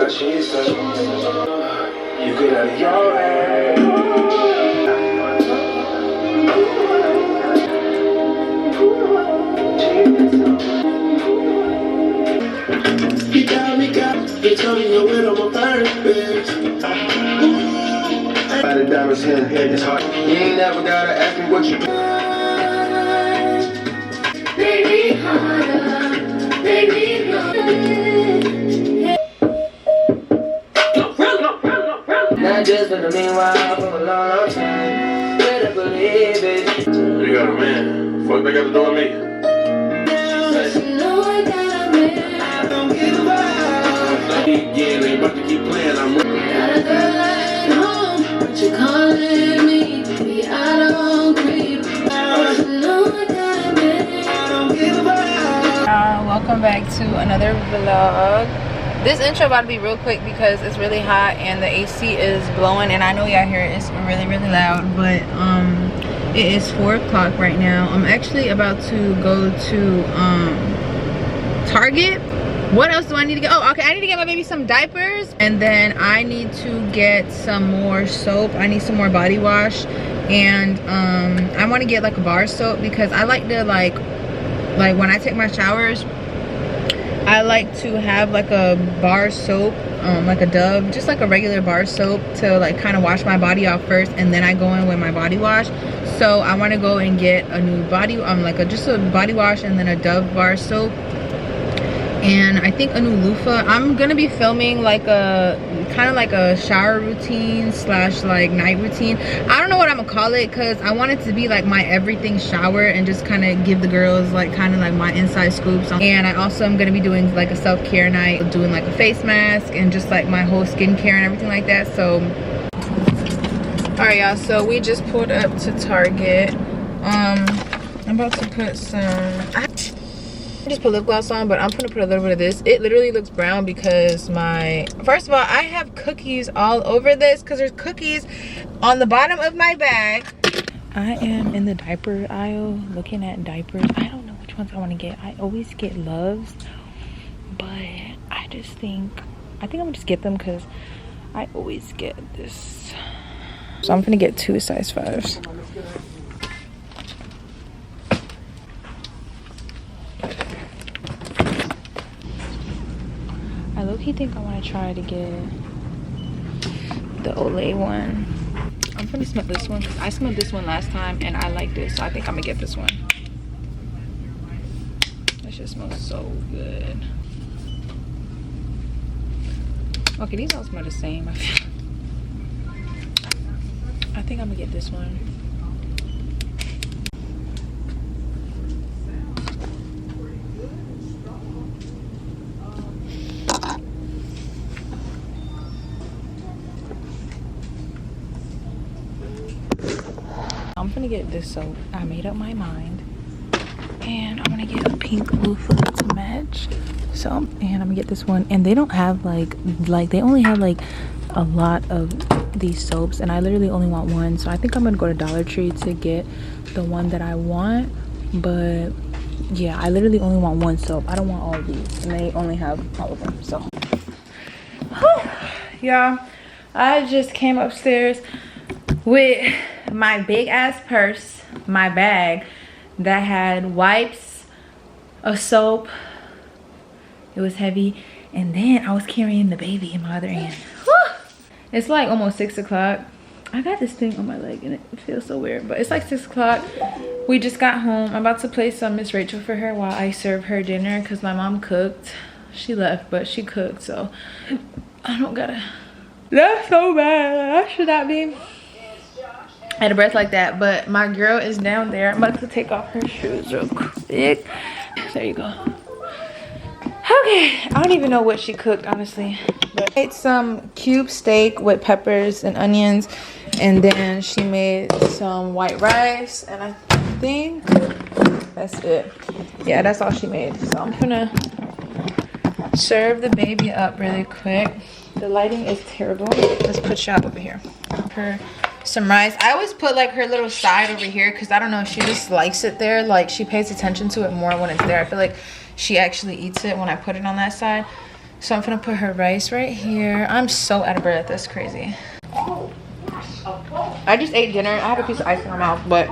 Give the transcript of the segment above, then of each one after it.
what she said. You could have your way. You got me, you told me you're with on my purpose. By the diamonds in his heart. You ain't never gotta ask me what you do. Baby, harder, baby, not just been a meanwhile for a long time. Better believe it. You got a man. Fuck, they got to do with me. You know I got a man. I don't give a fuck. Yeah, they about to keep playing. I'm got a girl at home, but you calling me. Baby, I don't grieve. You know I got a man. I don't give a fuck. Welcome back to another vlog. This intro about to be real quick because it's really hot and the AC is blowing, and I know y'all hear it's really loud, but it is 4 o'clock right now. I'm actually about to go to Target. What else do I need to get? Oh, okay, I need to get my baby some diapers, and then I need to get some more soap. I need some more body wash, and I want to get like a bar soap because I like to like when I take my showers, I like to have like a bar soap, like a Dove, just like a regular bar soap to like kind of wash my body off first, and then I go in with my body wash. So I want to go and get a new body, just a body wash and then a Dove bar soap, and I think a new loofah. I'm gonna be filming like a kind of like a shower routine slash like night routine. I don't know what I'm gonna call it because I want it to be like my everything shower and just kind of give the girls like kind of like my inside scoops. And I also am gonna be doing like a self-care night, doing like a face mask and just like my whole skincare and everything like that. So all right, y'all, so we just pulled up to Target. I'm about to put some, I just put lip gloss on, but I'm gonna put a little bit of this. It literally looks brown because first of all, I have cookies all over this because there's cookies on the bottom of my bag. I am in the diaper aisle looking at diapers. I don't know which ones I want to get. I always get Loves, but I think I'm gonna just get them because I always get this. So I'm gonna get 2 size 5s. I low-key think I want to try to get the Olay one. I'm gonna smell this one because I smelled this one last time and I like this, so I think I'm gonna get this one. This just smells so good. Okay, these all smell the same. I think I'm gonna get this one. I'm gonna get this soap. I made up my mind, and I'm gonna get a pink loofah to match. So, and I'm gonna get this one. And they don't have like they only have like a lot of these soaps, and I literally only want one. So I think I'm gonna go to Dollar Tree to get the one that I want. But yeah, I literally only want one soap. I don't want all of these, and they only have all of them. So, y'all, I just came upstairs with my big ass purse, my bag that had wipes, a soap, it was heavy, and then I was carrying the baby in my other hand. It's like almost 6 o'clock. I got this thing on my leg and it feels so weird, but it's like 6 o'clock. We just got home. I'm about to play some Miss Rachel for her while I serve her dinner because my mom cooked. She left, but she cooked, so I don't gotta. That's so bad. I should not be at a breath like that. But my girl is down there. I'm about to take off her shoes real quick. There you go. Okay, I don't even know what she cooked, honestly. But I ate some cube steak with peppers and onions, and then she made some white rice, and I think that's it. Yeah, that's all she made. So I'm gonna serve the baby up really quick. The lighting is terrible. Let's put y'all over here. Her some rice. I always put like her little side over here because I don't know, she just likes it there. Like she pays attention to it more when it's there. I feel like she actually eats it when I put it on that side. So I'm gonna put her rice right here. I'm so out of breath, that's crazy. I just ate dinner. I had a piece of ice in my mouth, but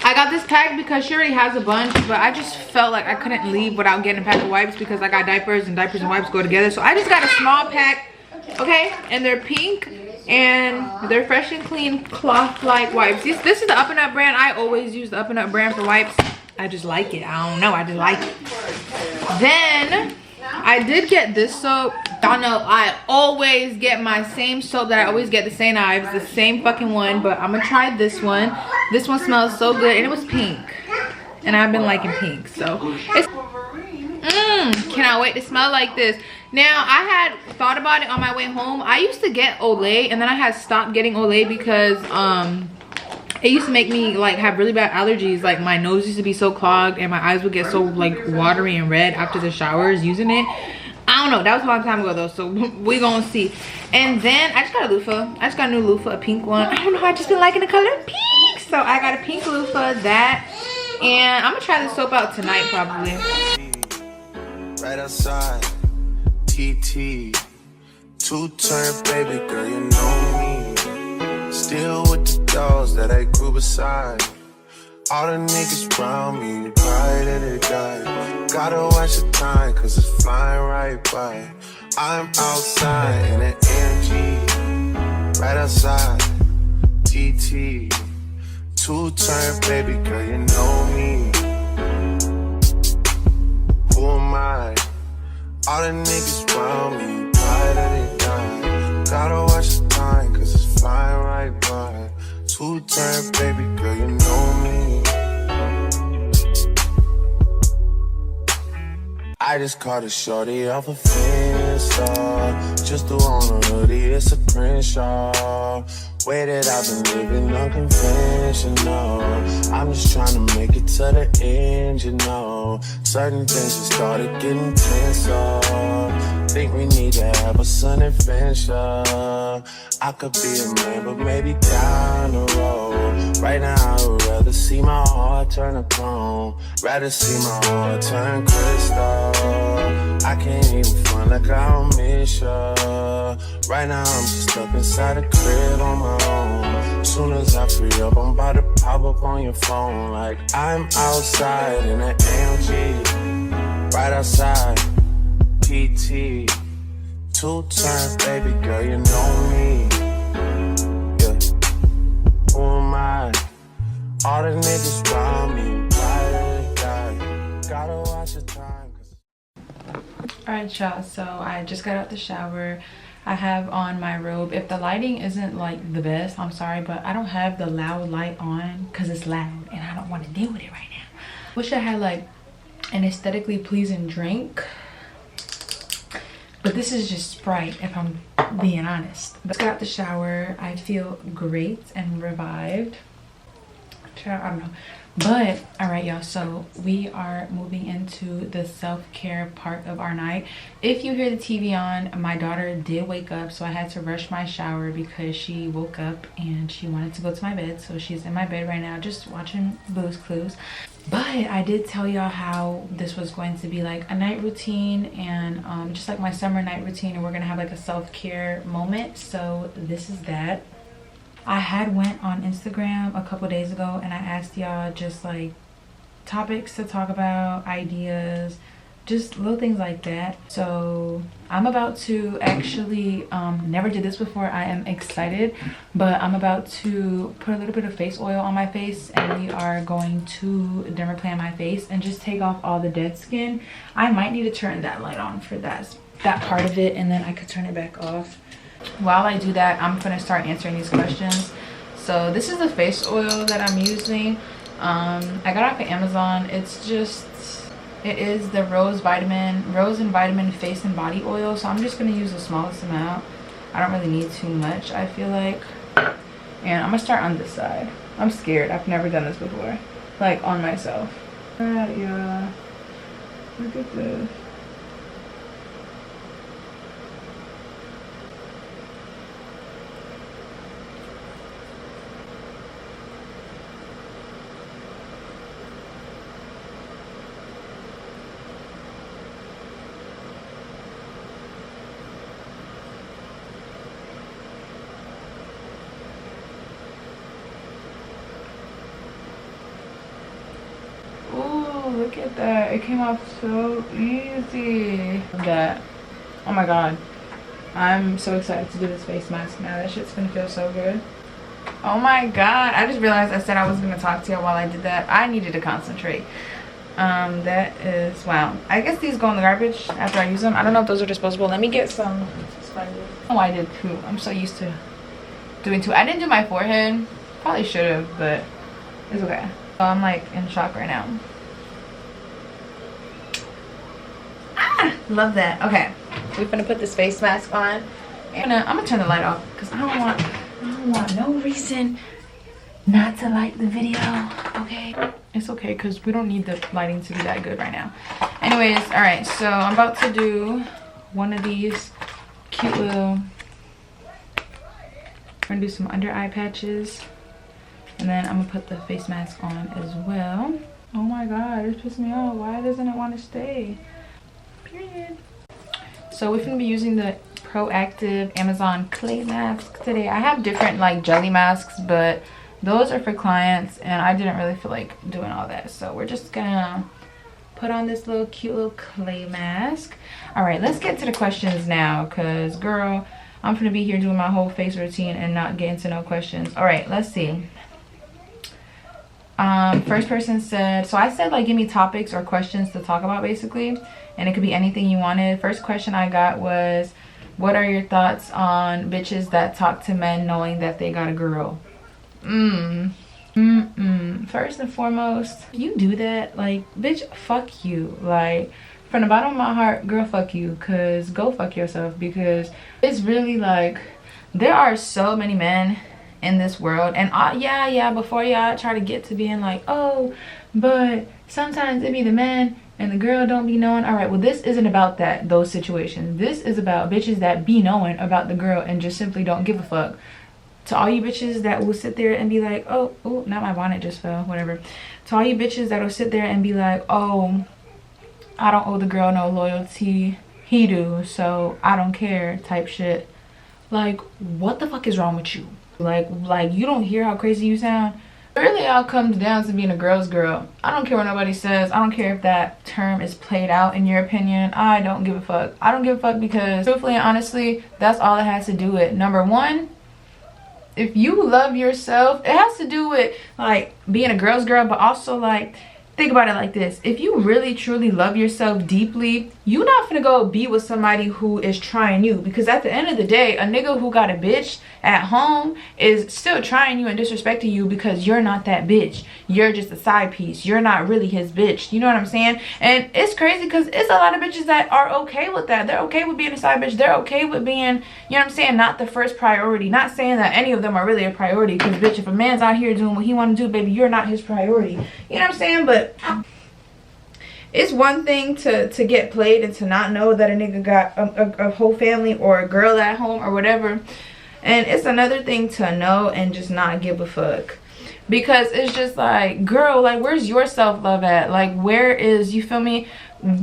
I got this pack because she already has a bunch, but I just felt like I couldn't leave without getting a pack of wipes because I got diapers and wipes go together. So I just got a small pack, okay? And they're pink and they're fresh and clean cloth-like wipes. This is the Up and Up brand. I always use the Up and Up brand for wipes. I just like it. I don't know, I just like it. Then I did get this soap. Y'all know I always get my same soap that I always get, the St. Ives, the same fucking one, but I'm gonna try this one. This one smells so good, and it was pink, and I've been liking pink, so it's cannot wait to smell like this. Now I had thought about it on my way home. I used to get Olay, and then I had stopped getting Olay because it used to make me like have really bad allergies. Like my nose used to be so clogged and my eyes would get so like watery and red after the showers using it. I don't know, that was a long time ago though, so we gonna see. And then I just got a loofah. I just got a new loofah, a pink one. I don't know, I just been liking the color pink, so I got a pink loofah, that, and I'm gonna try this soap out tonight probably. Right outside, TT, two-turn baby girl, you know me. Still with the dolls that I grew beside. All the niggas around me, right at it die. Gotta watch the time, cause it's flying right by. I'm outside in an AMG, right outside, TT. Two-turn baby girl, you know me. Who am I? All the niggas around me, right at it die. Gotta watch the time, cause it's flying right by. Two-turn baby girl, you know me. I just caught a shorty off a Finsta. Just threw on a hoodie, it's a print shop. Way that I've been living unconventional. I'm just trying to make it to the end, you know. Certain things just started getting tenser. Think we need to have a sun adventure. I could be a man, but maybe down the road. Right now I would rather see my heart turn to chrome. Rather see my heart turn crystal. I can't even front like I don't miss ya. Right now I'm just stuck inside a crib on my own. Soon as I free up, I'm about to pop up on your phone. Like I'm outside in an AMG, right outside, PT. Two-turn baby girl, you know me. Yeah, who am I? All the niggas around me, gotta watch the time. Alright y'all, so I just got out the shower. I have on my robe. If the lighting isn't like the best, I'm sorry, but I don't have the loud light on because it's loud and I don't want to deal with it right now. Wish I had like an aesthetically pleasing drink, but this is just Sprite if I'm being honest. But got out the shower. I feel great and revived. I don't know. But all right y'all, so we are moving into the self-care part of our night. If you hear the TV on, my daughter did wake up, so I had to rush my shower because she woke up and she wanted to go to my bed. So she's in my bed right now just watching Blue's Clues. But I did tell y'all how this was going to be like a night routine and just like my summer night routine, and we're gonna have like a self-care moment. So this is that. I had went on Instagram a couple days ago and I asked y'all just like topics to talk about, ideas, just little things like that. So I'm about to actually never did this before. I am excited, but I'm about to put a little bit of face oil on my face and we are going to dermaplane my face and just take off all the dead skin. I might need to turn that light on for that part of it, and then I could turn it back off. While I do that, I'm gonna start answering these questions. So this is the face oil that I'm using. I got it off of Amazon. It is the rose and vitamin face and body oil. So I'm just gonna use the smallest amount. I don't really need too much, I feel like. And I'm gonna start on this side. I'm scared. I've never done this before, like on myself. Yeah, look at this. Look at that. It came off so easy. Look at that. Oh my god. I'm so excited to do this face mask now. That shit's gonna feel so good. Oh my god. I just realized I said I was gonna talk to you while I did that. I needed to concentrate. That is, wow. I guess these go in the garbage after I use them. I don't know if those are disposable. Let me get some sponges. Oh, I did two. I'm so used to doing two. I didn't do my forehead. Probably should have, but it's okay. So I'm like in shock right now. Ah, love that. Okay, we're gonna put this face mask on. And I'm gonna turn the light off because I don't want no reason not to like the video. Okay, it's okay because we don't need the lighting to be that good right now. Anyways, all right, so I'm about to do one of these cute little, we're gonna do some under eye patches, and then I'm gonna put the face mask on as well. Oh my god, it's pissing me off. Why doesn't it want to stay? Period. So we're gonna be using the Proactive Amazon clay mask today. I have different like jelly masks, but those are for clients and I didn't really feel like doing all that, so we're just gonna put on this little cute little clay mask. All right, let's get to the questions now, because girl, I'm gonna be here doing my whole face routine and not getting to no questions. All right, let's see. First person said, so I said like give me topics or questions to talk about basically, and it could be anything you wanted. First question I got was, what are your thoughts on bitches that talk to men knowing that they got a girl? First and foremost, if you do that, like, bitch, fuck you. Like, from the bottom of my heart, girl, fuck you, because go fuck yourself, because it's really like there are so many men in this world, and yeah, before y'all try to get to being like, oh, but sometimes it be the man and the girl don't be knowing. All right, well, this isn't about that, those situations. This is about bitches that be knowing about the girl and just simply don't give a fuck. To all you bitches that will sit there and be like, oh, not my bonnet just fell, whatever. To all you bitches that will sit there and be like, oh, I don't owe the girl no loyalty, he do, so I don't care type shit. Like, what the fuck is wrong with you? Like you don't hear how crazy you sound? It really all comes down to being a girl's girl. I don't care what nobody says. I don't care if that term is played out in your opinion. I don't give a fuck. I don't give a fuck because truthfully and honestly, that's all it has to do with. Number one, if you love yourself, it has to do with like being a girl's girl, but also like, think about it like this. If you really truly love yourself deeply, you're not gonna go be with somebody who is trying you, because at the end of the day, a nigga who got a bitch at home is still trying you and disrespecting you because you're not that bitch. You're just a side piece. You're not really his bitch. You know what I'm saying? And it's crazy because it's a lot of bitches that are okay with that. They're okay with being a side bitch. They're okay with being, you know what I'm saying, not the first priority. Not saying that any of them are really a priority, because bitch, if a man's out here doing what he want to do, baby, you're not his priority. You know what I'm saying? But it's one thing to get played and to not know that a nigga got a whole family or a girl at home or whatever, and it's another thing to know and just not give a fuck, because it's just like, girl, like, where's your self-love at? Like, where is, you feel me,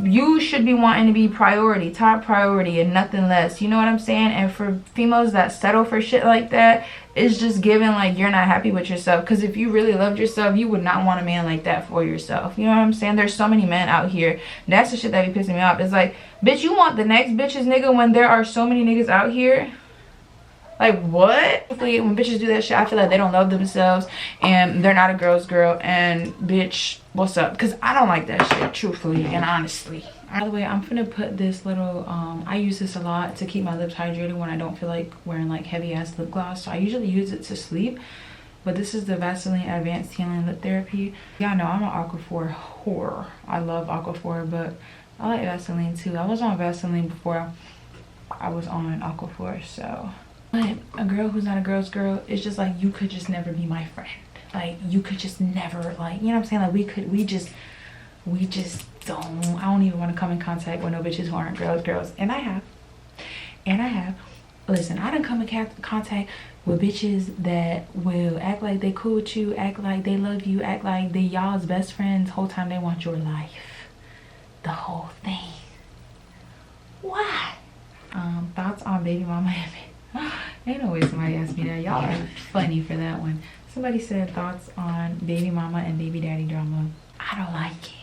you should be wanting to be priority, top priority, and nothing less. You know what I'm saying? And for females that settle for shit like that, it's just giving like you're not happy with yourself. Because if you really loved yourself, you would not want a man like that for yourself. You know what I'm saying? There's so many men out here. That's the shit that be pissing me off. It's like, bitch, you want the next bitch's nigga when there are so many niggas out here? Like, what? When bitches do that shit, I feel like they don't love themselves and they're not a girl's girl, and bitch, what's up? Because I don't like that shit, truthfully and honestly. By the way, I'm gonna put this little, I use this a lot to keep my lips hydrated when I don't feel like wearing like heavy ass lip gloss. So I usually use it to sleep. But this is the Vaseline Advanced Healing Lip Therapy. Y'all know I'm an Aquaphor whore. I love Aquaphor, but I like Vaseline too. I was on Vaseline before I was on Aquaphor, so. But a girl who's not a girl's girl, it's just like, you could just never be my friend. Like, you could just never, like, you know what I'm saying? Like, we just don't, I don't even want to come in contact with no bitches who aren't girls. And I have. Listen, I done come in contact with bitches that will act like they cool with you, act like they love you, act like they y'all's best friends, whole time they want your life. The whole thing. Why? Thoughts on baby mama and baby. Ain't no way somebody asked me that. Y'all are funny for that one. Somebody said thoughts on baby mama and baby daddy drama. I don't like it.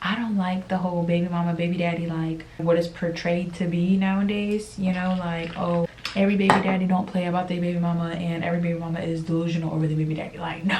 I don't like the whole baby mama, baby daddy, like what is portrayed to be nowadays, you know, like, oh, every baby daddy don't play about their baby mama and every baby mama is delusional over the baby daddy. Like, no,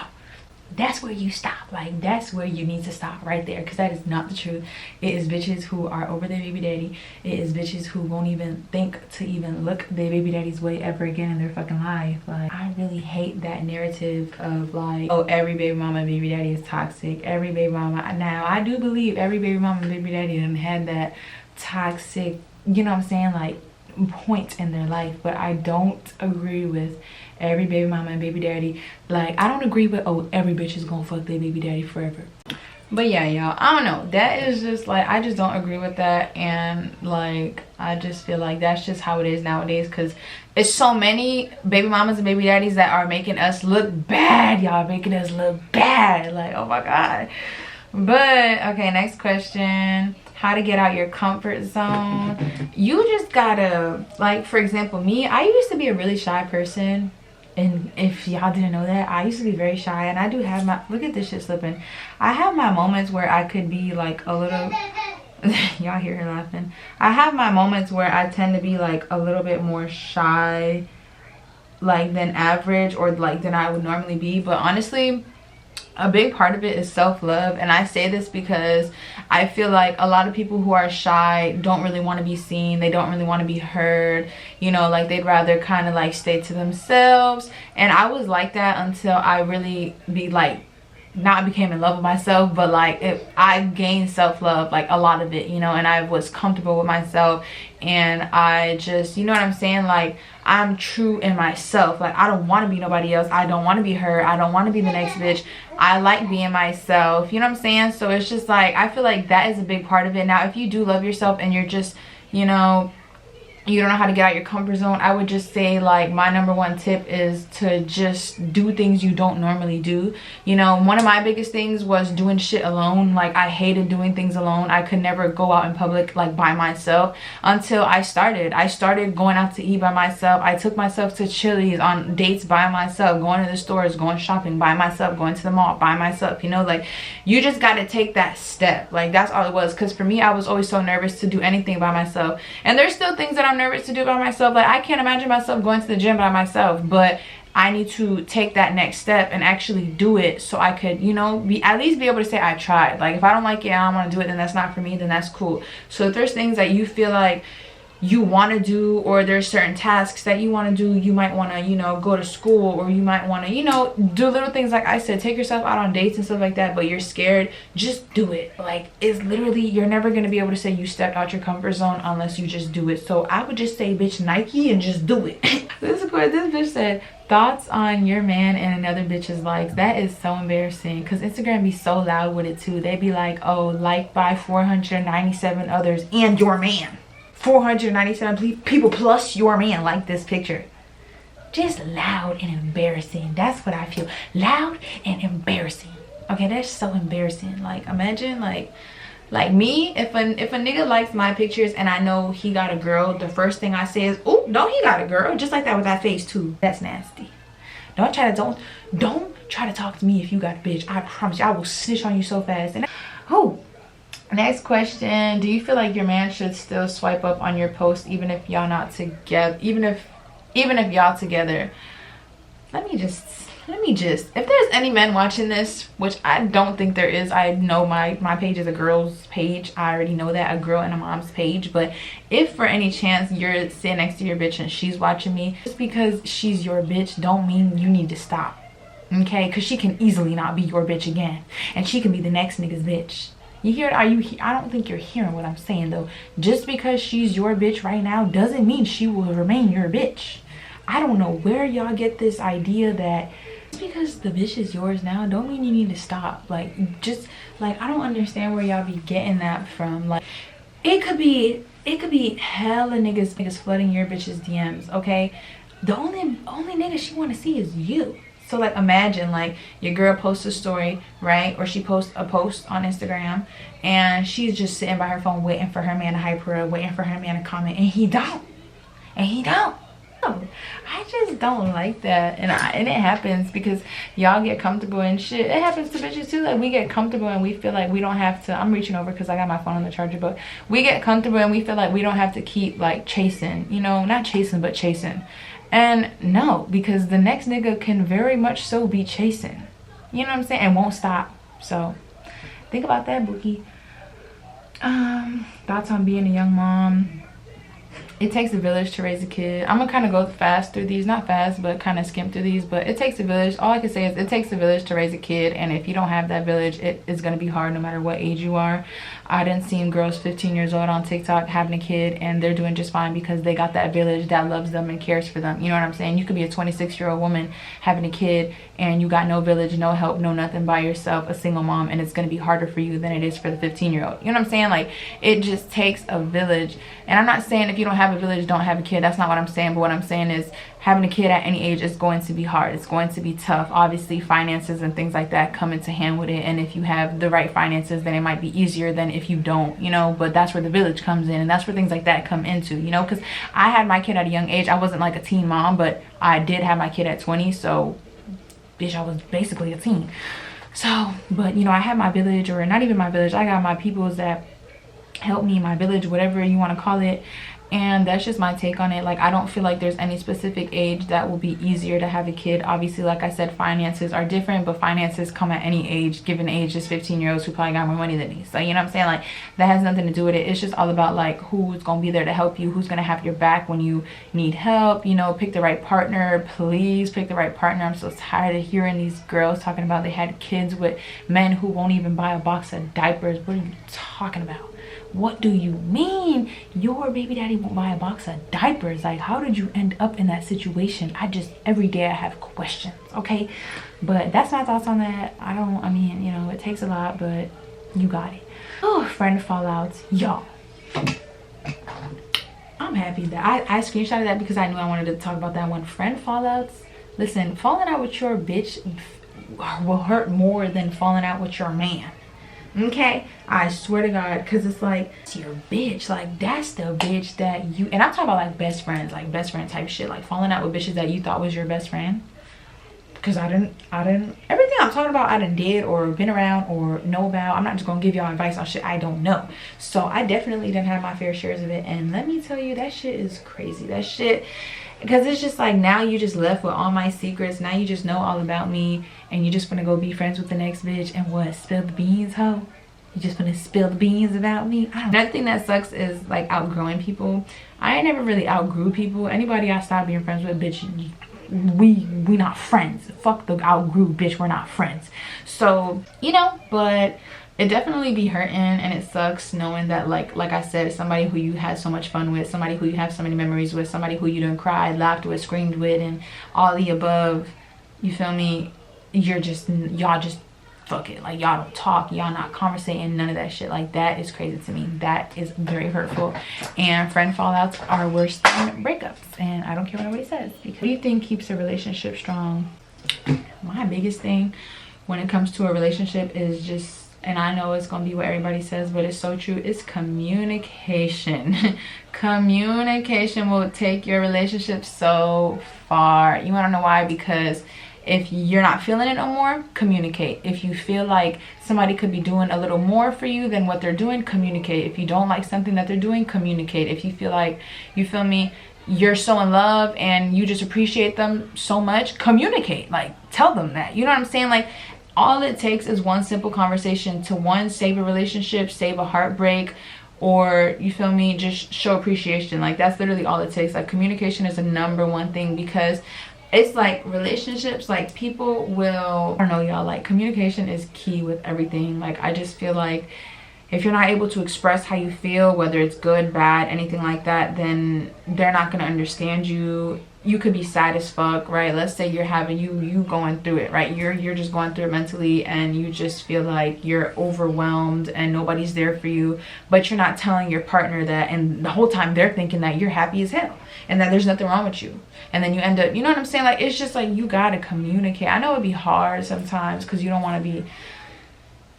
that's where you stop. Like, that's where you need to stop right there, because that is not the truth. It is bitches who are over their baby daddy. It is bitches who won't even think to even look their baby daddy's way ever again in their fucking life. Like, I really hate that narrative of like, oh, every baby mama and baby daddy is toxic. Every baby mama. Now, I do believe every baby mama and baby daddy done had that toxic, you know what I'm saying, like, point in their life, but I don't agree with every baby mama and baby daddy. Like, I don't agree with, oh, every bitch is gonna fuck their baby daddy forever. But yeah, y'all, I don't know, that is just like, I just don't agree with that. And like, I just feel like that's just how it is nowadays, because it's so many baby mamas and baby daddies that are making us look bad, y'all, making us look bad, like, oh my god. But okay, next question. How to get out your comfort zone. You just gotta, like, for example, me, I used to be a really shy person, and if y'all didn't know that, I used to be very shy, and I do have my, look at this shit slipping, I have my moments where I could be like a little y'all hear her laughing. I have my moments where I tend to be like a little bit more shy, like, than average, or like than I would normally be. But honestly, a big part of it is self-love, and I say this because I feel like a lot of people who are shy don't really want to be seen. They don't really want to be heard, you know, like they'd rather kind of like stay to themselves. And I was like that until I really not became in love with myself, but like I gained self-love, like a lot of it, you know, and I was comfortable with myself, and I just, you know what I'm saying, like I'm true in myself. Like, I don't want to be nobody else. I don't want to be her. I don't want to be the next bitch. I like being myself, you know what I'm saying? So it's just like, I feel like that is a big part of it. Now, if you do love yourself and you're just, you know, you don't know how to get out your comfort zone, I would just say, like, my #1 tip is to just do things you don't normally do. You know, one of my biggest things was doing shit alone. Like, I hated doing things alone. I could never go out in public, like, by myself, until I started going out to eat by myself. I took myself to Chili's on dates by myself, going to the stores, going shopping by myself, going to the mall by myself, you know. Like, you just got to take that step. Like, that's all it was. Because for me, I was always so nervous to do anything by myself, and there's still things that I'm nervous to do by myself. Like, I can't imagine myself going to the gym by myself, but I need to take that next step and actually do it, so I could, you know, at least be able to say I tried. Like, if I don't like it, I don't want to do it, then that's not for me, then that's cool. So if there's things that you feel like you want to do, or there's certain tasks that you want to do, you might want to, you know, go to school, or you might want to, you know, do little things, like I said, take yourself out on dates and stuff like that, but you're scared, just do it. Like, it's literally, you're never going to be able to say you stepped out your comfort zone unless you just do it. So I would just say, bitch, Nike, and just do it. This bitch said, thoughts on your man and another bitch's likes. That is so embarrassing, because Instagram be so loud with it too. They be like, oh, liked by 497 others and your man. 497 people plus your man like this picture. Just loud and embarrassing. That's what I feel. Loud and embarrassing. Okay, that's so embarrassing. Like, imagine like me, if a nigga likes my pictures and I know he got a girl, the first thing I say is, oh, don't he got a girl? Just like that with that face too. That's nasty. Don't try to talk to me if you got a bitch. I promise you, I will snitch on you so fast. And next question. Do you feel like your man should still swipe up on your post even if y'all not together? Even if y'all together? Let me just, if there's any men watching this, which I don't think there is, I know my page is a girl's page. I already know that, a girl and a mom's page. But if for any chance you're sitting next to your bitch and she's watching me, just because she's your bitch don't mean you need to stop. Okay? Because she can easily not be your bitch again, and she can be the next nigga's bitch. You hear it? I don't think you're hearing what I'm saying though. Just because she's your bitch right now doesn't mean she will remain your bitch. I don't know where y'all get this idea that just because the bitch is yours now don't mean you need to stop. Like, just like, I don't understand where y'all be getting that from. Like, it could be hella niggas flooding your bitch's DMs, okay? The only nigga she want to see is you. So like, imagine like your girl posts a story, right? Or she posts a post on Instagram, and she's just sitting by her phone waiting for her man to hype her up, waiting for her man to comment, and he don't. I just don't like that. And it happens because y'all get comfortable and shit. It happens to bitches too. Like, we get comfortable and we feel like we don't have to. I'm reaching over because I got my phone on the charger, but we get comfortable and we feel like we don't have to keep like chasing, you know, not chasing but chasing. And no, because the next nigga can very much so be chasing, you know what I'm saying, and won't stop. So think about that, Bookie. Thoughts on being a young mom. It takes a village to raise a kid. I'm gonna kind of go fast through these, not fast, but kind of skim through these. But it takes a village. All I can say is it takes a village to raise a kid, and if you don't have that village, it is gonna be hard no matter what age you are. I done seen girls 15 years old on TikTok having a kid, and they're doing just fine because they got that village that loves them and cares for them. You know what I'm saying? You could be a 26-year-old woman having a kid, and you got no village, no help, no nothing, by yourself, a single mom, and it's gonna be harder for you than it is for the 15-year-old. You know what I'm saying? Like, it just takes a village. And I'm not saying if you don't have a village, don't have a kid. That's not what I'm saying. But what I'm saying is having a kid at any age is going to be hard. It's going to be tough. Obviously, finances and things like that come into hand with it. And if you have the right finances, then it might be easier than if you don't, you know. But that's where the village comes in, and that's where things like that come into, you know. Because I had my kid at a young age. I wasn't like a teen mom, but I did have my kid at 20. So, bitch, I was basically a teen. So, but, you know, I had my village, or not even my village. I got my peoples that help me, my village, whatever you want to call it. And that's just my take on it. Like, I don't feel like there's any specific age that will be easier to have a kid. Obviously, like I said, finances are different, but finances come at any age. Given age, just 15-year-olds who probably got more money than me. So, you know what I'm saying? Like, that has nothing to do with it. It's just all about, like, who's gonna be there to help you, who's gonna have your back when you need help. You know, pick the right partner. Please pick the right partner. I'm so tired of hearing these girls talking about they had kids with men who won't even buy a box of diapers. What are you talking about? What do you mean your baby daddy won't buy a box of diapers? Like, how did you end up in that situation? Every day I have questions, okay? But that's my thoughts on that. I mean, you know, it takes a lot, but you got it. Oh, friend fallouts, y'all. I'm happy that I screenshotted that because I knew I wanted to talk about that one. Friend fallouts. Listen, falling out with your bitch will hurt more than falling out with your man. Okay, I swear to God, because it's like, it's your bitch. Like, that's the bitch that you, and I'm talking about like best friends, like best friend type shit, like falling out with bitches that you thought was your best friend. Because I didn't, everything I'm talking about I done did or been around or know about. I'm not just gonna give y'all advice on shit I don't know. So I definitely done have my fair shares of it, and let me tell you, that shit is crazy. That shit, because it's just like, now you just left with all my secrets. Now you just know all about me, and you just gonna go be friends with the next bitch and what, spill the beans, hoe? You just gonna spill the beans about me? Another thing that sucks is like outgrowing people. I never really outgrew people. Anybody I stopped being friends with, bitch, we not friends. Fuck the outgrew, bitch, we're not friends. So, you know, but it definitely be hurting, and it sucks knowing that, like I said, somebody who you had so much fun with, somebody who you have so many memories with, somebody who you done cried, laughed with, screamed with, and all the above, you feel me, y'all just fuck it. Like, y'all don't talk, y'all not conversating, none of that shit. Like, that is crazy to me. That is very hurtful. And friend fallouts are worse than breakups, and I don't care what nobody says. Because what do you think keeps a relationship strong? My biggest thing when it comes to a relationship is just, and I know it's gonna be what everybody says, but it's so true, it's communication. Communication will take your relationship so far. You wanna know why? Because if you're not feeling it no more, communicate. If you feel like somebody could be doing a little more for you than what they're doing, communicate. If you don't like something that they're doing, communicate. If you feel like, you feel me, you're so in love and you just appreciate them so much, communicate. Like, tell them that. You know what I'm saying? Like, all it takes is one simple conversation to, one, save a relationship, save a heartbreak, or, you feel me, just show appreciation. Like, that's literally all it takes. Like, communication is the #1 thing, because it's like relationships, like, people will, I don't know, y'all, like, communication is key with everything. Like, I just feel like if you're not able to express how you feel, whether it's good, bad, anything like that, then they're not going to understand you. You could be sad as fuck, right? Let's say you're having, you going through it, right? You're just going through it mentally, and you just feel like you're overwhelmed and nobody's there for you, but you're not telling your partner that, and the whole time they're thinking that you're happy as hell and that there's nothing wrong with you. And then you end up, you know what I'm saying? Like, it's just like, you gotta communicate. I know it'd be hard sometimes because you don't want to be,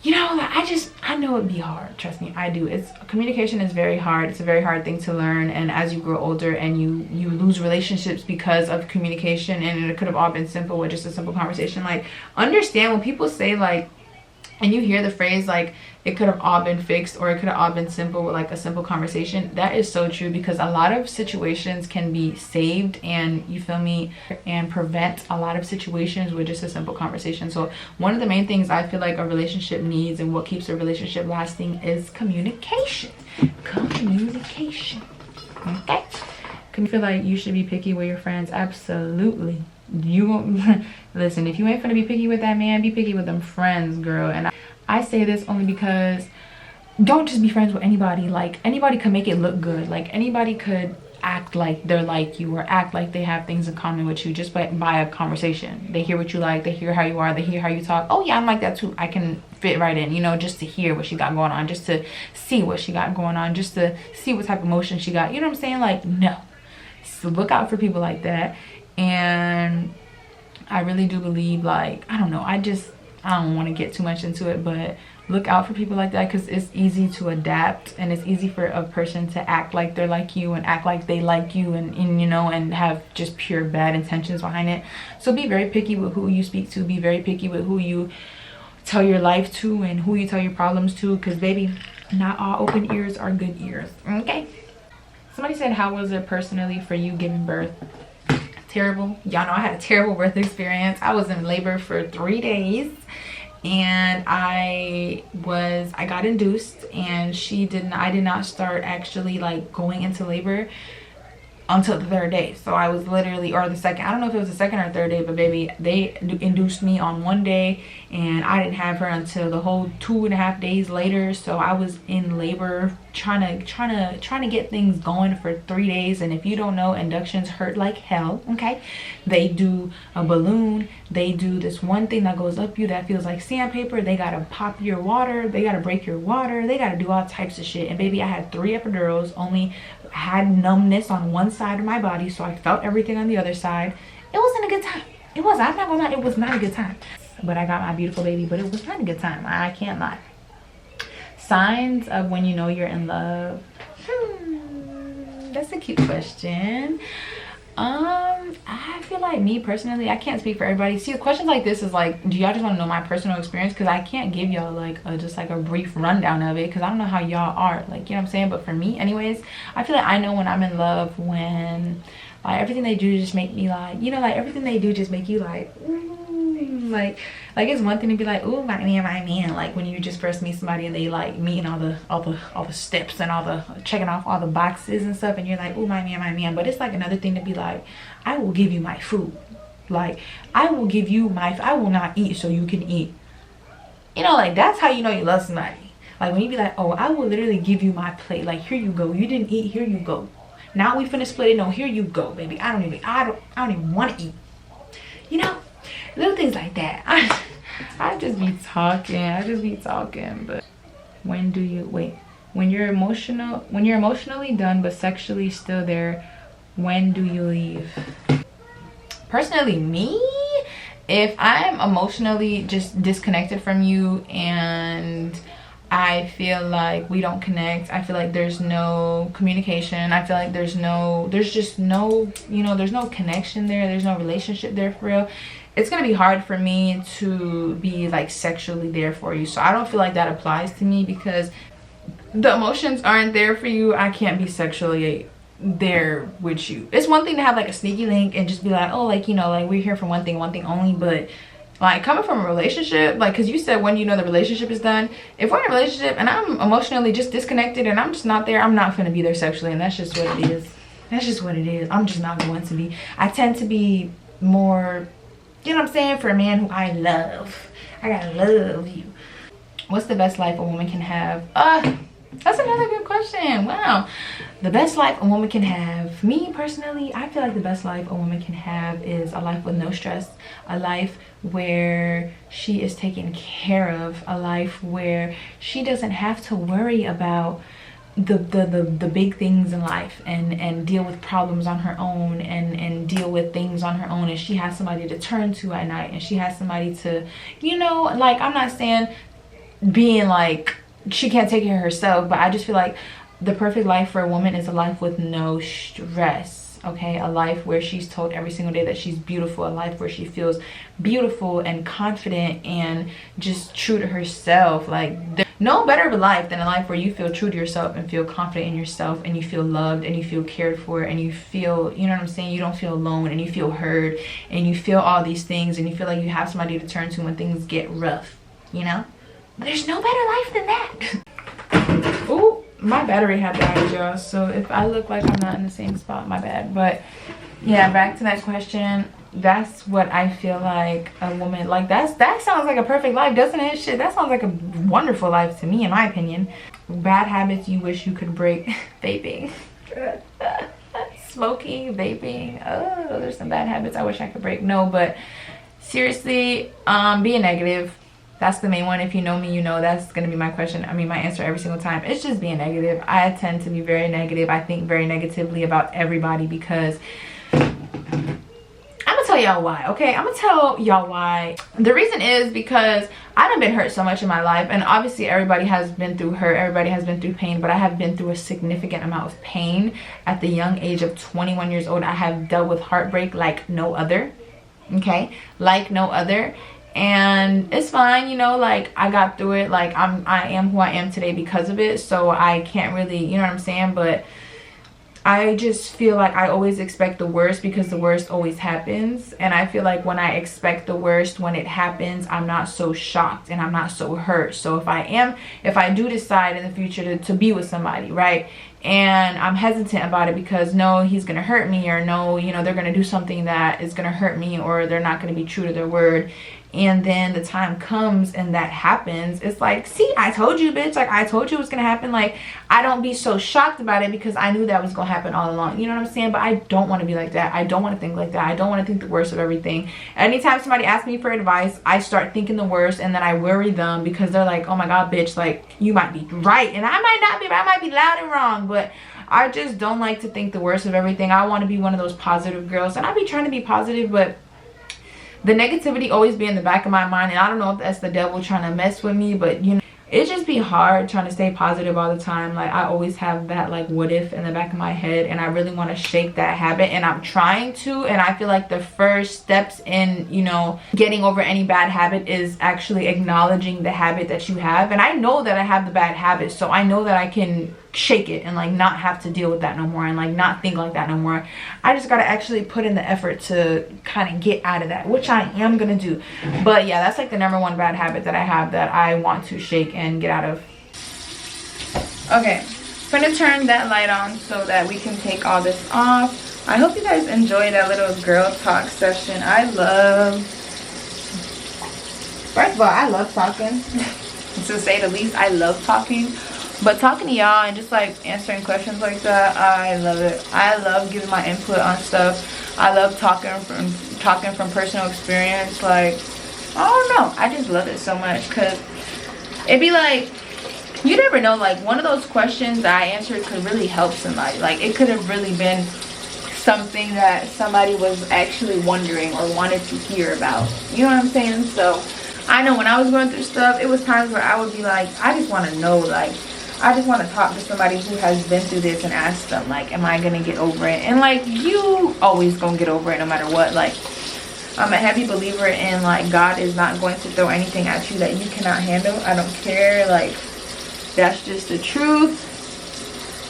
you know, like, I know it'd be hard. Trust me, I do. Communication is very hard. It's a very hard thing to learn. And as you grow older and you lose relationships because of communication, and it could have all been simple with just a simple conversation. Like, understand when people say like, and you hear the phrase like, it could have all been fixed, or it could have all been simple with like a simple conversation. That is so true, because a lot of situations can be saved, and you feel me, and prevent a lot of situations with just a simple conversation. So one of the main things I feel like a relationship needs, and what keeps a relationship lasting, is communication. Communication. Okay? Can you feel like you should be picky with your friends? Absolutely. You won't listen, if you ain't gonna be picky with that man, be picky with them friends, girl. And I say this only because don't just be friends with anybody. Like, anybody could make it look good. Like, anybody could act like they're like you, or act like they have things in common with you just by a conversation. They hear what you like, they hear how you are, they hear how you talk. Oh yeah, I'm like that too. I can fit right in, you know, just to hear what she got going on, just to see what she got going on, just to see what type of emotion she got. You know what I'm saying? Like, no. So look out for people like that. And I really do believe, like, I don't know, I don't want to get too much into it, but look out for people like that, because it's easy to adapt, and it's easy for a person to act like they're like you, and act like they like you, and you know, and have just pure bad intentions behind it. So be very picky with who you speak to. Be very picky with who you tell your life to, and who you tell your problems to, because baby, not all open ears are good ears. Okay? Somebody said, how was it personally for you giving birth? Terrible. Y'all know I had a terrible birth experience. I was in labor for 3 days, and I got induced, and I did not start actually like going into labor until the 3rd day. So I was literally, or the second, I don't know if it was the 2nd or 3rd day, but baby, they induced me on 1 day, and I didn't have her until the whole 2.5 days later. So I was in labor trying to get things going for 3 days. And if you don't know, inductions hurt like hell. Okay, they do a balloon, they do this one thing that goes up you that feels like sandpaper, they gotta pop your water, they gotta break your water, they gotta do all types of shit. And baby, I had 3 epidurals, only had numbness on one side of my body, so I felt everything on the other side. It wasn't a good time. It was, I'm not gonna lie, it was not a good time. But I got my beautiful baby, but it was not a good time. I can't lie. Signs of when you know you're in love. That's a cute question. I feel like, me personally, I can't speak for everybody. See, questions like this is like, do y'all just want to know my personal experience? Because I can't give y'all like just like a brief rundown of it, because I don't know how y'all are, like, you know what I'm saying? But for me anyways, I feel like I know when I'm in love, when like everything they do just make me like, you know, like everything they do just make you like, like it's one thing to be like, ooh, my man, like when you just first meet somebody and they like meeting all the steps and all the checking off all the boxes and stuff, and you're like, ooh, my man. But it's like another thing to be like, I will give you my food, like I will not eat so you can eat, you know, like that's how you know you love somebody. Like when you be like, oh, I will literally give you my plate, like here you go, you didn't eat, here you go, now we finna split it, no, here you go, baby, I don't even want to eat, you know, little things like that. I just be talking. But when you're emotionally done but sexually still there, when do you leave? Personally, me, if I'm emotionally just disconnected from you and I feel like we don't connect, I feel like there's no communication, I feel like there's just no, you know, there's no connection there, there's no relationship there for real, it's gonna be hard for me to be like sexually there for you. So I don't feel like that applies to me, because the emotions aren't there for you. I can't be sexually there with you. It's one thing to have like a sneaky link and just be like, oh, like, you know, like we're here for one thing only, but like coming from a relationship, like, because you said when you know the relationship is done, if we're in a relationship and I'm emotionally just disconnected and I'm just not there, I'm not gonna be there sexually, and that's just what it is. That's just what it is. I'm just not going to be. I tend to be more, you know what I'm saying, for a man who I love. I gotta love you. What's the best life a woman can have? That's another good question. Wow. The best life a woman can have. Me personally, I feel like the best life a woman can have is a life with no stress, a life where she is taken care of, a life where she doesn't have to worry about the big things in life and deal with problems on her own and deal with things on her own, and she has somebody to turn to at night, and she has somebody to, you know, like, I'm not saying being like she can't take care of herself, but I just feel like the perfect life for a woman is a life with no stress. Okay, a life where she's told every single day that she's beautiful, a life where she feels beautiful and confident and just true to herself. Like, no better of a life than a life where you feel true to yourself and feel confident in yourself and you feel loved and you feel cared for and you feel, you know what I'm saying, you don't feel alone and you feel heard and you feel all these things and you feel like you have somebody to turn to when things get rough, you know? There's no better life than that. Ooh, my battery had died, y'all, so if I look like I'm not in the same spot, my bad. But yeah, back to that question. That's what I feel like a woman, like that sounds like a perfect life, doesn't it? Shit, that sounds like a wonderful life to me, in my opinion. Bad habits you wish you could break. Vaping. Smoking, vaping. Oh, there's some bad habits I wish I could break. No, but seriously, being negative. That's the main one. If you know me, you know that's gonna be my question. I mean, my answer every single time. It's just being negative. I tend to be very negative. I think very negatively about everybody because I'm gonna tell y'all why. Okay, I'm gonna tell y'all why. The reason is because I done been hurt so much in my life, and obviously everybody has been through hurt, everybody has been through pain, but I have been through a significant amount of pain. At the young age of 21 years old, I have dealt with heartbreak like no other. Okay, like no other. And it's fine, you know, like I got through it. Like I am who I am today because of it, so I can't really, you know what I'm saying, but I just feel like I always expect the worst because the worst always happens. And I feel like when I expect the worst, when it happens, I'm not so shocked and I'm not so hurt. So if I do decide in the future to be with somebody, right, and I'm hesitant about it because no, he's gonna hurt me, or no, you know, they're gonna do something that is gonna hurt me, or they're not gonna be true to their word, and then the time comes and that happens, it's like, see, I told you, bitch, like I told you it was gonna happen. Like, I don't be so shocked about it because I knew that was gonna happen all along, you know what I'm saying? But I don't want to be like that. I don't want to think like that. I don't want to think the worst of everything. Anytime somebody asks me for advice, I start thinking the worst, and then I worry them because they're like, oh my god, bitch, like you might be right and I might not be, I might be loud and wrong. But I just don't like to think the worst of everything. I want to be one of those positive girls, and I be trying to be positive, but the negativity always be in the back of my mind. And I don't know if that's the devil trying to mess with me, but you know, it just be hard trying to stay positive all the time. Like I always have that like what if in the back of my head, and I really want to shake that habit, and I'm trying to. And I feel like the first steps in, you know, getting over any bad habit is actually acknowledging the habit that you have. And I know that I have the bad habit, so I know that I can shake it and like not have to deal with that no more, and like not think like that no more. I just gotta actually put in the effort to kind of get out of that, which I am gonna do. But yeah, that's like the #1 bad habit that I have that I want to shake and get out of. Okay, I'm gonna turn that light on so that we can take all this off. I hope you guys enjoyed that little girl talk session. First of all, I love talking. To say the least, I love talking. But talking to y'all and just like answering questions like that, I love it. I love giving my input on stuff. I love talking from personal experience. Like, I don't know, I just love it so much, because it'd be like, you never know, like one of those questions that I answered could really help somebody. Like it could have really been something that somebody was actually wondering or wanted to hear about, you know what I'm saying? So I know when I was going through stuff, it was times where I would be like, I just want to know, like I just want to talk to somebody who has been through this and ask them, like, am I gonna get over it? And like, you always gonna get over it no matter what. Like, I'm a heavy believer in like, God is not going to throw anything at you that you cannot handle. I don't care, like that's just the truth.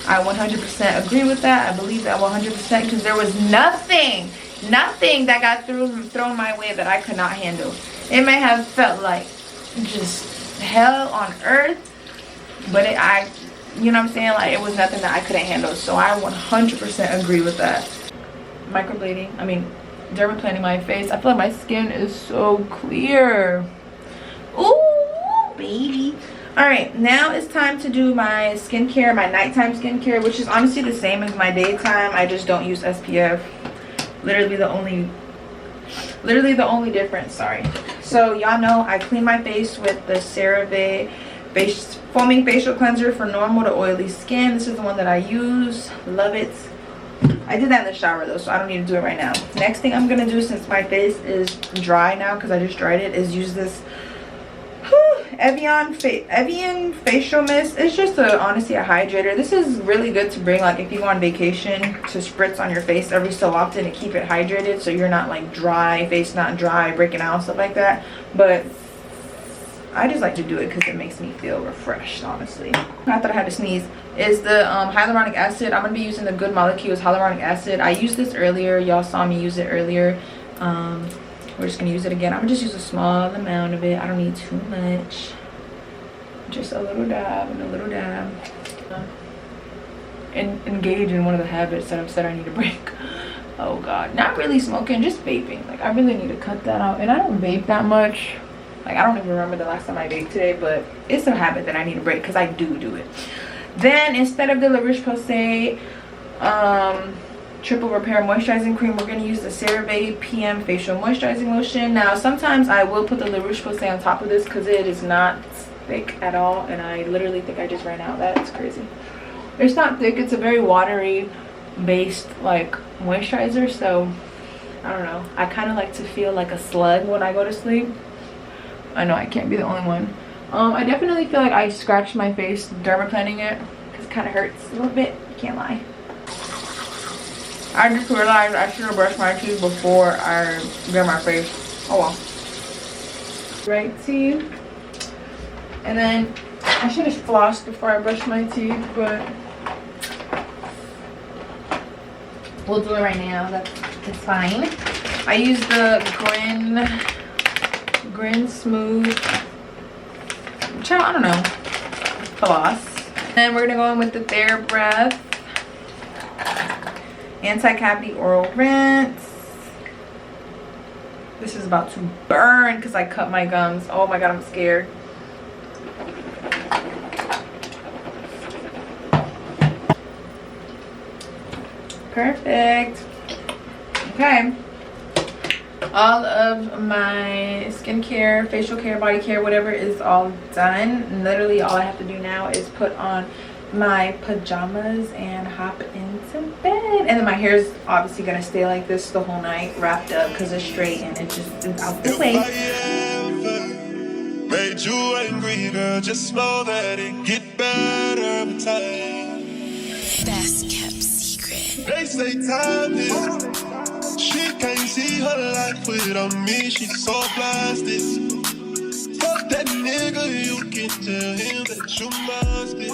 I 100% agree with that. I believe that 100%, because there was nothing that got thrown my way that I could not handle. It may have felt like just hell on earth, but you know what I'm saying, like it was nothing that I couldn't handle. So I 100% agree with that. Microblading, I mean dermaplaning my face. I feel like my skin is so clear. Ooh, baby. All right, now it's time to do my skincare, my nighttime skincare, which is honestly the same as my daytime. I just don't use SPF. Literally the only difference. Sorry. So y'all know I clean my face with the CeraVe foaming facial cleanser for normal to oily skin. This is the one that I use. Love it. I did that in the shower though, so I don't need to do it right now. Next thing I'm gonna do, since my face is dry now because I just dried it, is use this Evian facial mist. It's just honestly a hydrator. This is really good to bring like if you go on vacation, to spritz on your face every so often to keep it hydrated, so you're not like dry, face not dry, breaking out, stuff like that. But I just like to do it because it makes me feel refreshed, honestly. I thought I had to sneeze. Is the hyaluronic acid. I'm gonna be using the Good Molecules hyaluronic acid. I used this earlier. Y'all saw me use it earlier. We're just gonna use it again. I'm gonna just use a small amount of it. I don't need too much. Just a little dab and a little dab. And engage in one of the habits that I've said I need to break. Oh God, not really smoking, just vaping. Like I really need to cut that out. And I don't vape that much. Like I don't even remember the last time I vaped today, but it's a habit that I need to break because I do it. Then instead of the La Roche-Posay triple repair moisturizing cream, we're going to use the CeraVe PM facial moisturizing lotion. Now sometimes I will put the La Roche-Posay on top of this because it is not thick at all, and I literally think I just ran out. That's crazy. It's not thick. It's a very watery based like moisturizer, so I don't know. I kind of like to feel like a slug when I go to sleep. I know I can't be the only one. I definitely feel like I scratched my face dermaplaning it because it kind of hurts a little bit. Can't lie. I just realized I should have brushed my teeth before I did my face. Oh well. Right teeth. And then I should have flossed before I brushed my teeth, but we'll do it right now. That's fine. I use the Grin Smooth, I don't know, floss. Then we're gonna go in with the TheraBreath anti-cavity oral rinse. This is about to burn because I cut my gums. Oh my God, I'm scared. Perfect. Okay. All of my skincare, facial care, body care, whatever is all done. Literally all I have to do now is put on my pajamas and hop into bed. And then my hair is obviously gonna stay like this the whole night, wrapped up because it's straight and it just is out the way. Made you angry, girl, just know that it get better with time. Best kept secret. They say time is, she can't see her life without me, she's so blasted. Fuck that nigga, you can tell him that you must be.